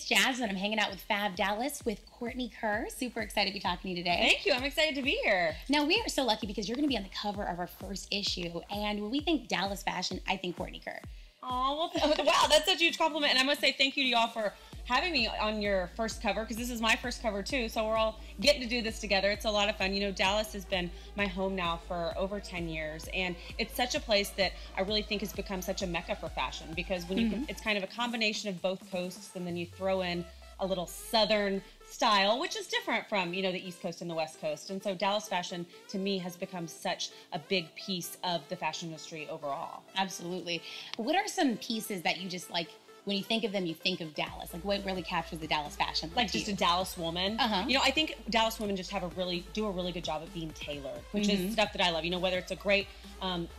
it's Jasmine. I'm hanging out with FAB Dallas with Courtney Kerr. Super excited to be talking to you today. Thank you. I'm excited to be here. Now, we are so lucky because you're going to be on the cover of our first issue. And when we think Dallas fashion, I think Courtney Kerr. Oh, well, wow, that's such a huge compliment. And I must say thank you to y'all for having me on your first cover, because this is my first cover too. So we're all getting to do this together. It's a lot of fun. You know, Dallas has been my home now for over 10 years. And it's such a place that I really think has become such a mecca for fashion, because when you can, it's kind of a combination of both coasts, and then you throw in a little Southern style, which is different from, you know, the East Coast and the West Coast. And so Dallas fashion, to me, has become such a big piece of the fashion industry overall. Absolutely. What are some pieces that you just like, when you think of them, you think of Dallas? Like, what really captures the Dallas fashion? Like just a Dallas woman. You know, I think Dallas women just have do a really good job of being tailored, which is stuff that I love. You know, whether it's a great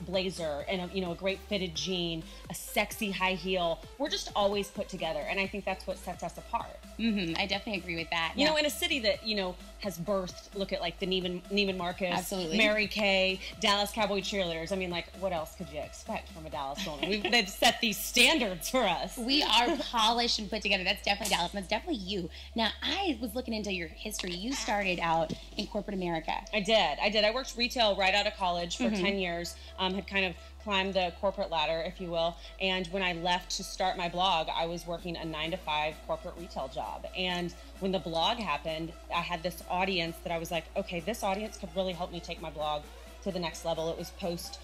blazer and a great fitted jean, a sexy high heel, we're just always put together, and I think that's what sets us apart. I definitely agree with that. You know, in a city that, you know, has birthed, look at like the Neiman Marcus, Absolutely. Mary Kay, Dallas Cowboy cheerleaders. I mean, like, what else could you expect from a Dallas woman? They've set these standards for us. We are polished and put together. That's definitely Dallas, and that's definitely you. Now, I was looking into your history. You started out in corporate America. I did. I worked retail right out of college for 10 years, had kind of climbed the corporate ladder, if you will. And when I left to start my blog, I was working a 9-to-5 corporate retail job. And when the blog happened, I had this audience that I was like, okay, this audience could really help me take my blog to the next level. It was post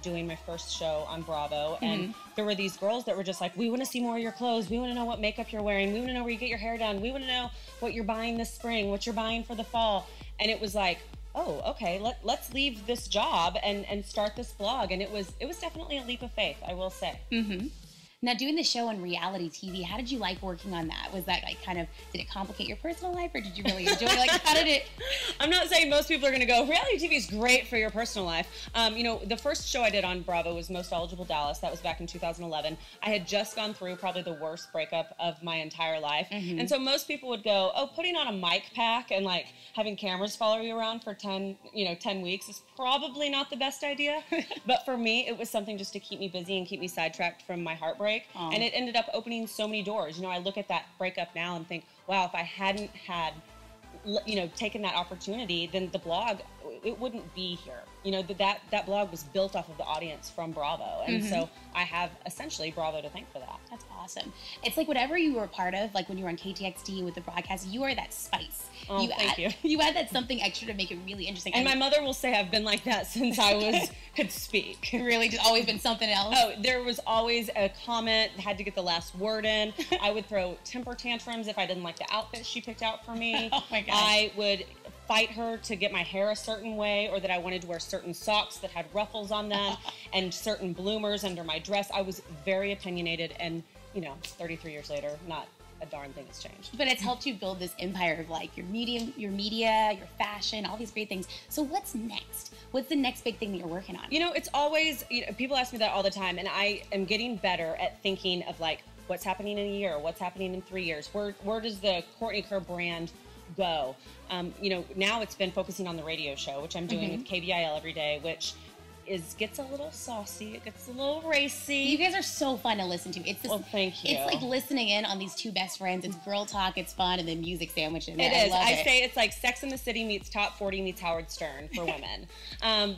doing my first show on Bravo, and there were these girls that were just like, we want to see more of your clothes, we want to know what makeup you're wearing, we want to know where you get your hair done, we want to know what you're buying this spring, what you're buying for the fall. And it was like, oh, okay, let's leave this job and start this blog. And it was definitely a leap of faith, I will say. Now, doing the show on reality TV, how did you like working on that? Was that like kind of, did it complicate your personal life, or did you really enjoy it? Like, how did it? I'm not saying most people are going to go, reality TV is great for your personal life. You know, the first show I did on Bravo was Most Eligible Dallas. That was back in 2011. I had just gone through probably the worst breakup of my entire life. And so most people would go, oh, putting on a mic pack and like having cameras follow you around for 10 weeks is probably not the best idea. But for me, it was something just to keep me busy and keep me sidetracked from my heartbreak. And it ended up opening so many doors. You know, I look at that breakup now and think, wow, if I hadn't had, you know, taken that opportunity, then the blog, it wouldn't be here. You know, that blog was built off of the audience from Bravo. And so I have essentially Bravo to thank for that. That's awesome. It's like whatever you were a part of, like when you were on KTXT with the broadcast, you are that spice. Oh, thank you. You add that something extra to make it really interesting. And my mother will say I've been like that since I could speak. Really, just always been something else? Oh, there was always a comment, had to get the last word in. I would throw temper tantrums if I didn't like the outfit she picked out for me. Oh my gosh. I would fight her to get my hair a certain way, or that I wanted to wear certain socks that had ruffles on them and certain bloomers under my dress. I was very opinionated, and, you know, 33 years later, not a darn thing has changed. But it's helped you build this empire of like your media, your fashion, all these great things. So what's next? What's the next big thing that you're working on? You know, it's always, you know, people ask me that all the time, and I am getting better at thinking of like, what's happening in a year, what's happening in 3 years, where does the Courtney Kerr brand go? You know, now it's been focusing on the radio show, which I'm doing with KBIL every day, which gets a little saucy, it gets a little racy. You guys are so fun to listen to. It's this, well, thank you. It's like listening in on these two best friends. It's girl talk, it's fun, and then music sandwich in there. It is. I say it's like Sex and the City meets Top 40 meets Howard Stern for women.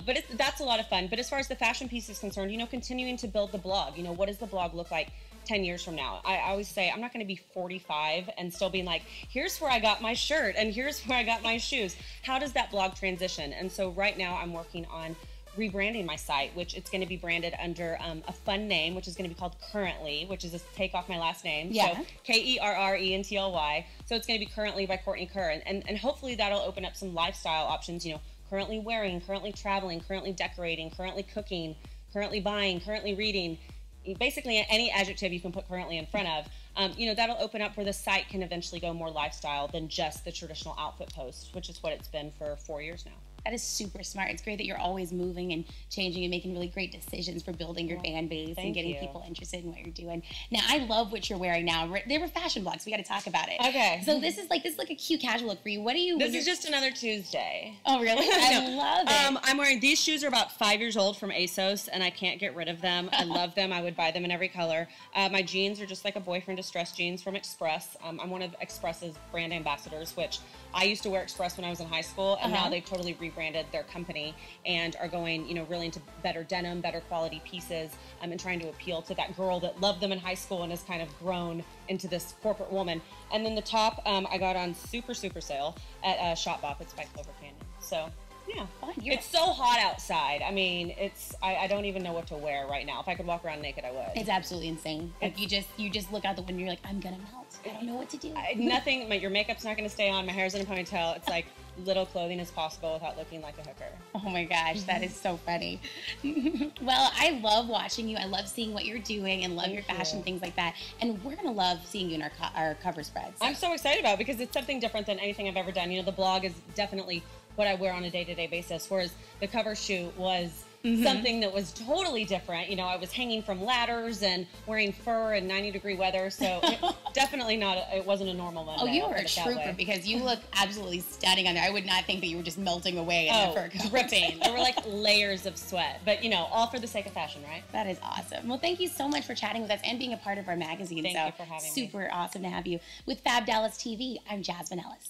But that's a lot of fun. But as far as the fashion piece is concerned, you know, continuing to build the blog. You know, what does the blog look like 10 years from now? I always say I'm not going to be 45 and still being like, here's where I got my shirt and here's where I got my shoes. How does that blog transition? And so right now I'm working on rebranding my site, which it's going to be branded under a fun name, which is going to be called Currently, which is a take off my last name. Yeah. So Kerrently. So it's going to be Currently by Courtney Kerr. And hopefully that'll open up some lifestyle options, you know, currently wearing, currently traveling, currently decorating, currently cooking, currently buying, currently reading. Basically any adjective you can put currently in front of, you know, that'll open up where the site can eventually go more lifestyle than just the traditional outfit post, which is what it's been for 4 years now. That is super smart. It's great that you're always moving and changing and making really great decisions for building your fan base and getting people interested in what you're doing. Now, I love what you're wearing now. They were fashion blogs. We got to talk about it. Okay. So this is like a cute casual look for you. What do you? This is just another Tuesday. Oh, really? I love I'm wearing these shoes are about 5 years old from ASOS, and I can't get rid of them. I love them. I would buy them in every color. My jeans are just like a boyfriend distressed jeans from Express. I'm one of Express's brand ambassadors, which I used to wear Express when I was in high school, and now they've totally rebranded their company and are going, you know, really into better denim, better quality pieces, and trying to appeal to that girl that loved them in high school and has kind of grown into this corporate woman. And then the top I got on super sale at Shopbop. It's by Clover Canyon. So yeah, it's so hot outside. I mean, I don't even know what to wear right now. If I could walk around naked, I would. It's absolutely insane. Like you just look out the window and you're like, I'm gonna melt. I don't know what to do. Nothing. Your makeup's not gonna stay on. My hair's in a ponytail. It's like little clothing as possible without looking like a hooker. Oh my gosh, that is so funny. Well, I love watching you. I love seeing what you're doing and love your fashion, things like that. And we're gonna love seeing you in our cover spreads. I'm so excited about it because it's something different than anything I've ever done. You know, the blog is definitely what I wear on a day-to-day basis, whereas the cover shoot was something that was totally different. You know, I was hanging from ladders and wearing fur in 90-degree weather, so definitely not. It wasn't a normal Monday. Oh, you were a trooper because you look absolutely stunning on there. I would not think that you were just melting away in the fur coat. Dripping. There were like layers of sweat, but you know, all for the sake of fashion, right? That is awesome. Well, thank you so much for chatting with us and being a part of our magazine. Thank you for having me. Super awesome to have you. With FAB Dallas TV, I'm Jasmine Ellis.